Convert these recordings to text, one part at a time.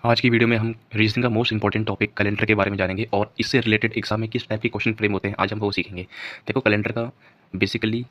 आज की वीडियो में हम रीजनिंग का मोस्ट इंपॉर्टेंट टॉपिक कैलेंडर के बारे में जानेंगे और इससे रिलेटेड एग्जाम में किस टाइप के क्वेश्चन फ्रेम होते हैं आज हम वो सीखेंगे। देखो कैलेंडर का बेसिकली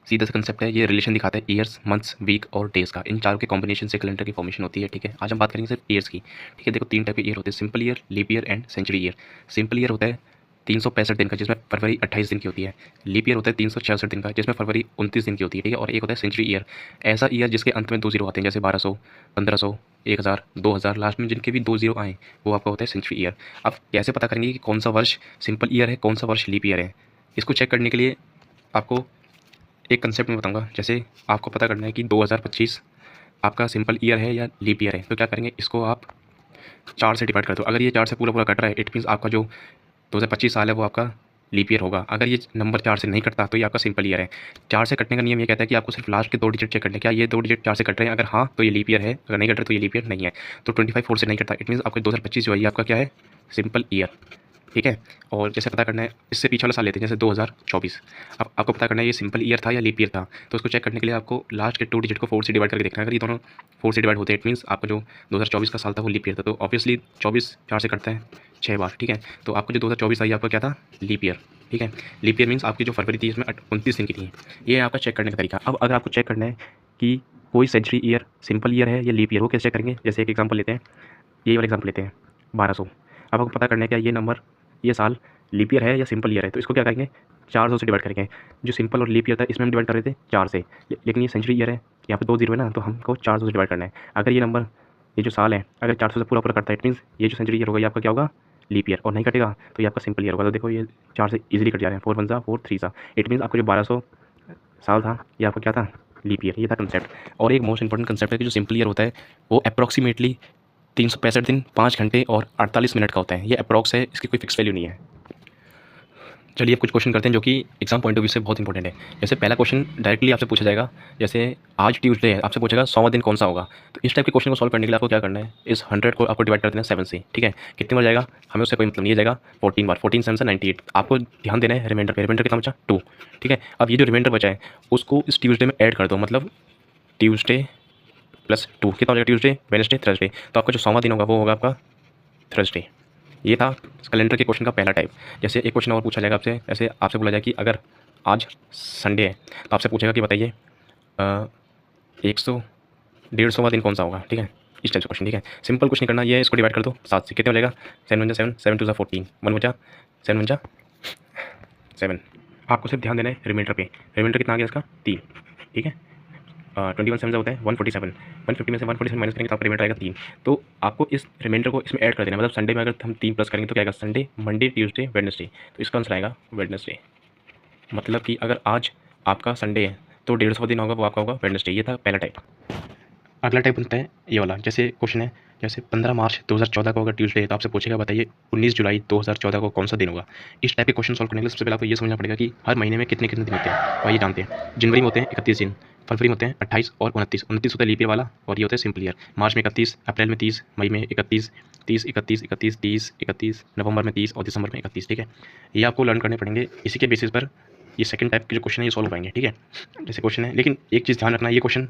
सीधा सा कंसेप्ट है, ये रिलेशन दिखाता है ईयर्स, मंथ्स, वीक और डेज का। इन चारों के कॉम्बिनेशन से कैलेंडर की फॉर्मेशन होती है। ठीक है, आज हम बात करेंगे सिर्फ ईयर्स की। ठीक है, देखो तीन टाइप के ईयर होते हैं, simple year, leap year and century year. Simple year होता है 365 दिन का, जिसमें फरवरी 28 दिन की होती है। लीप ईयर होता है 366 दिन का, जिसमें फरवरी 29 दिन की होती है। ठीक है, और एक होता है सेंचुरी ईयर, ऐसा ईयर जिसके अंत में 2 जीरो आते हैं, जैसे 1200, 1500, 1000, 2000, लास्ट में जिनके भी 2 जीरो आए वो आपका होता है सेंचुरी ईयर। अब कैसे पता करेंगे कि कौन सा वर्ष सिंपल ईयर है, कौन सा वर्ष लीप ईयर है? इसको चेक करने के लिए आपको एक कंसेप्ट में बताऊंगा। जैसे आपको पता करना है कि 2025 आपका सिंपल ईयर है या लीप ईयर है, तो क्या करेंगे, इसको आप 4 से डिवाइड कर दो। अगर ये 4 से पूरा पूरा कट रहा है, इट मीन्स आपका जो 2025 साल है वो आपका लीप ईयर होगा। अगर ये नंबर 4 से नहीं कटता तो ये आपका सिंपल ईयर है। 4 से कटने का नियम ये कहता है कि आपको सिर्फ लास्ट के 2 डिजिट चेक करने, क्या ये 2 डिजिट 4 से कट रहे हैं? अगर हाँ तो ये लीप ईयर है, अगर नहीं कट रहे तो ये लीप ईयर नहीं है। तो 25 4 से नहीं कटता, इट मीन्स आपका 2025 जो है ये आपका क्या है, सिंपल ईयर। ठीक है, और जैसे पता करना है, इससे पीछे वाला साल लेते हैं, जैसे 2024। अब आपको पता करना है ये सिंपल ईयर था या लीप ईयर था, तो उसको चेक करने के लिए आपको लास्ट के 2 डिजिट को 4 से डिवाइड करके देखना है। अगर ये दोनों 4 से डिवाइड होते हैं, इट मीन्स आपका जो 2024 का साल था वो लीप ईयर था। तो ऑब्वियसली 24 4 से कटता है 6 बार। ठीक है, तो आपको जो 2024 आई आपका क्या था, लीप ईयर। ठीक है, लीप ईयर मीन्स आपकी जो फरवरी थी इसमें 29 दिन की थी। ये है आपका चेक करने का तरीका। अब अगर आपको चेक करना है कि कोई सेंचुरी ईयर सिंपल ईयर है या लीप ईयर, वो कैसे चेक करेंगे? जैसे एक एग्जाम्पल लेते हैं, ये वाला एग्जाम्पल लेते हैं 1200। अब आपको पता करना है क्या ये नंबर, ये साल लीप ईयर है या सिंपल ईयर है, तो इसको क्या करेंगे, 400 से डिवाइड करेंगे। जो सिंपल और लीप ईयर था इसमें हम डिवाइड कर रहे थे 4 से, लेकिन ये सेंचुरी ईयर है, यहाँ पे 2 जीरो है ना, तो हमको 400 से डिवाइड करना है। अगर ये नंबर, ये जो साल है, अगर 400 से पूरा पूरा करता है, इट मीन्स ये जो सेंचुरी ईयर होगा ये आपका क्या होगा, लीप ईयर। और नहीं कटेगा तो ये आपका सिंपल ईयर होगा। तो देखो ये 4 से इजीली कट जा रहे हैं, 4 1 सा 4 3 सा, इट मीन्स आपको जो 1200 साल था ये आपका क्या था, लीप ईयर। ये था कंसेप्ट। और एक मोस्ट इंपॉर्टेंट कंसेप्ट है कि जो सिंपल ईयर होता है वो अप्रॉक्सीमेटली 365 दिन 5 घंटे और 48 मिनट का होता है। ये अप्रॉक्स है, इसकी कोई फिक्स वैल्यू नहीं है। चलिए अब कुछ क्वेश्चन करते हैं जो कि एग्जाम पॉइंट ऑफ व्यू से बहुत इंपॉर्टेंट है। जैसे पहला क्वेश्चन डायरेक्टली आपसे पूछा जाएगा, जैसे आज ट्यूसडे है, आपसे पूछेगा 100वां दिन कौन सा होगा। तो इस टाइप के क्वेश्चन को सॉल्व करने के लिए आपको क्या करना है, इस 100 को आपको डिवाइड कर देना 7 से। ठीक है, कितनी बार जाएगा हमें उससे कोई मतलब नहीं, जाएगा 14 बार, 14 7 से 98। आपको ध्यान देना है रिमाइंडर पे, रिमाइंडर कितना बचा, 2। ठीक है, अब ये जो रिमाइंडर बचा है उसको इस ट्यूसडे में ऐड कर दो, मतलब ट्यूसडे प्लस 2 कितना हो जाएगा, ट्यूसडे वेडनेसडे थर्सडे। तो आपका जो 100वां दिन होगा वो होगा आपका थर्सडे। ये था कैलेंडर के क्वेश्चन का पहला टाइप। जैसे एक क्वेश्चन और पूछा जाएगा आपसे, ऐसे आपसे बोला जाए कि अगर आज संडे है तो आपसे पूछेगा कि बताइए 100 150वां दिन कौन सा होगा। ठीक है, इस टाइप से क्वेश्चन। ठीक है, सिंपल कुछ नहीं करना, ये इसको डिवाइड कर दो 7 से, कितने हो जाएगा, 7 1 7 7 2 14, 1 बचा 7 1 7। आपको सिर्फ ध्यान देना है रिमाइंडर पे, रिमाइंडर कितना आ गया इसका, 3। ठीक है, 21 7 होता है 147, 150 में से 147 माइनस करेंगे तो आपका रिमाइंडर आएगा 3। तो आपको इस रिमाइंडर को इसमें ऐड कर देना, मतलब संडे में अगर हम 3 प्लस करेंगे तो क्या आएगा, संडे मंडे ट्यूसडे वेडनेसडे, तो इसका आंसर आएगा वेडनेसडे। मतलब कि अगर आज आपका संडे है तो 150वां दिन होगा वो आपका होगा वेडनेसडे। ये था पहला टाइप। अगला टाइप बनता है ये वाला। जैसे क्वेश्चन है, जैसे 15 मार्च 2014 को अगर ट्यूसडे है तो आपसे पूछेगा बताइए 19 जुलाई 2014 को कौन सा दिन होगा। इस टाइप के क्वेश्चन सॉल्व करने के लिए सबसे पहले आपको ये समझना पड़ेगा कि हर महीने में कितने कितने दिन होते हैं, और ये जानते हैं। जनवरी में होते हैं 31 दिन, फरवरी में होते हैं 28 और 29, 29 होता है लीप ईयर वाला और ये होता है सिंपल ईयर। मार्च में 31, अप्रैल में 30, मई में 31, 30 31 31 30 31, नवंबर में 30 और दिसंबर में 31। ठीक है, ये आपको लर्न करने पड़ेंगे, इसी के बेसिस पर ये सेकंड टाइप के जो क्वेश्चन है ये सॉल्व हो पाएंगे। ठीक है, जैसे क्वेश्चन है, लेकिन एक चीज़ ध्यान रखना, ये क्वेश्चन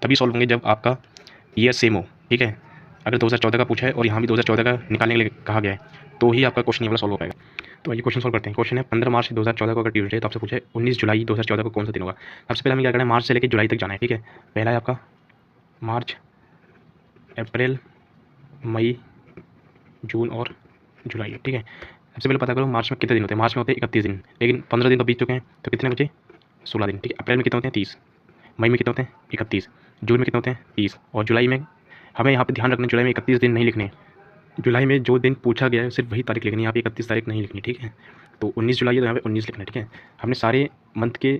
तभी सॉल्व होंगे जब आपका ईयर सेम हो। ठीक है, अगर 2014 का पूछा है और यहाँ भी 2014 का निकालने के लिए कहा गया है तो ही आपका क्वेश्चन ये वाला सॉल्व हो पाएगा। तो आइए क्वेश्चन सॉल्व करते हैं। क्वेश्चन है 15 मार्च 2014 को अगर ट्यूसडे है तो आपसे पूछे 19 जुलाई 2014 को कौन सा दिन होगा। सबसे पहले हमें क्या करना है, मार्च से लेकर जुलाई तक जाना है। ठीक है, पहला है आपका मार्च, अप्रैल, मई, जून और जुलाई। ठीक है, सबसे पहले पता करो मार्च में कितने दिन होते हैं। मार्च में होते हैं 31 दिन, लेकिन 15 दिन तो बीत चुके हैं, तो कितने बचे, 16 दिन। ठीक है, अप्रैल में कितने होते हैं, 30, मई में कितने होते हैं, 31, जून में कितने होते हैं, 30 और जुलाई में, हमें यहाँ पे ध्यान रखना जुलाई में 31 दिन नहीं लिखने। जुलाई में जो दिन पूछा गया है सिर्फ वही तारीख लिखनी है, यहाँ पे 31 तारीख नहीं लिखनी। ठीक है, तो 19 जुलाई है तो यहाँ पे 19 लिखना है। ठीक है, हमने सारे मंथ के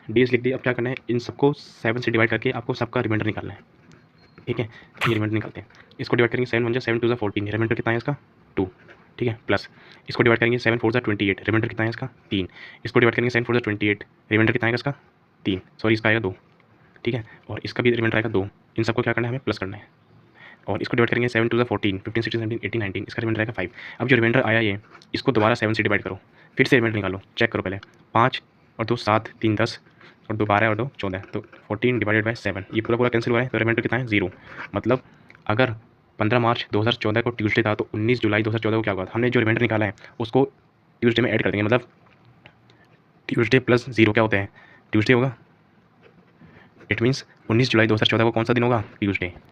डेज लिख दिए। अब क्या करना है, इन सबको 7 से डिवाइड करके आपको सबका रिमाइंडर निकालना है। ठीक है, ये रिमाइंडर निकालते हैं, इसको डिवाइड करेंगे 7 1 7 2 14, रिमाइंडर कितना है इसका, 2। ठीक है, प्लस इसको डिवाइड करेंगे 7 4 28, रिमाइंडर कितना है इसका, 3। इसको डिवाइड करेंगे 7 4 28, रिमाइंडर कितना है इसका, 3, सॉरी इसका आएगा 2। ठीक है, और इसका भी रिमाइंडर आएगा 2। इन सबको क्या करना है, हमें प्लस करना है और इसको डिवाइड करेंगे 7 2 14, 15 16 17 18 19, इसका रिमाइंडर आएगा 5। अब जो रिमाइंडर आया ये, इसको दोबारा 7 से डिवाइड करो, फिर से रिमाइंडर निकालो, चेक करो पहले, 5 और 2 7, 3 10 और 2 12 और 2 14, तो 14 डिवाइडेड बाय 7, ये पूरा पूरा कैंसिल हुआ है, तो रिमाइंडर कितना है, 0। मतलब अगर 15 मार्च 2014 को ट्यूसडे था, तो 19 जुलाई 2014 को क्या हुआ? हमने जो रिमाइंडर निकाला है उसको ट्यूसडे में ऐड कर देंगे, मतलब ट्यूसडे प्लस 0 क्या होता है? ट्यूसडे होगा। इट मीन्स 19 जुलाई 2014 को कौन सा दिन होगा? ट्यूसडे।